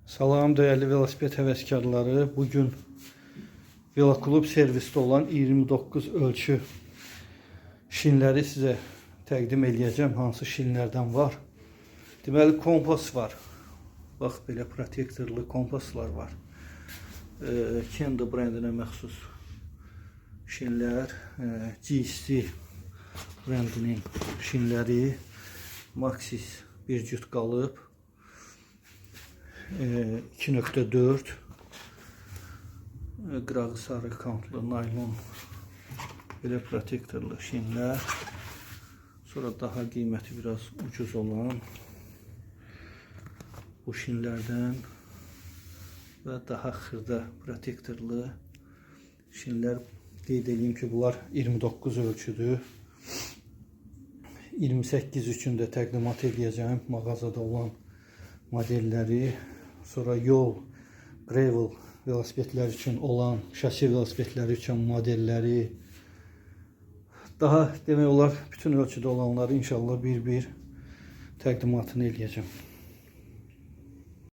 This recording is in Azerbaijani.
Salam değerli velosiped həvəskarları. Bugün Veloklub servisdə olan 29 ölçü şinləri sizə təqdim edəcəm. Hansı şinlərdən var? Deməli kompas var. Bax belə protektorlu kompaslar var. Kendo brendinə məxsus şinlər, GC brendinin şinləri, Maxxis bir cüt qalıb. 2.4 qırağı sarı kantlı naylon belə protektorlu şinlər. Sonra daha qiyməti biraz ucuz olan bu şinlərdən və daha xırda protektorlu şinlər. Qeyd edeyim ki, bunlar 29 ölçüdür. 28 üçün də təqdimat edəcəm mağazada olan modelləri. Sonra yol, gravel velosipedlər üçün olan, şasi velosipedləri üçün modelləri. Daha demək olar bütün ölçüdə olanları inşallah bir-bir təqdimatını edəcəm.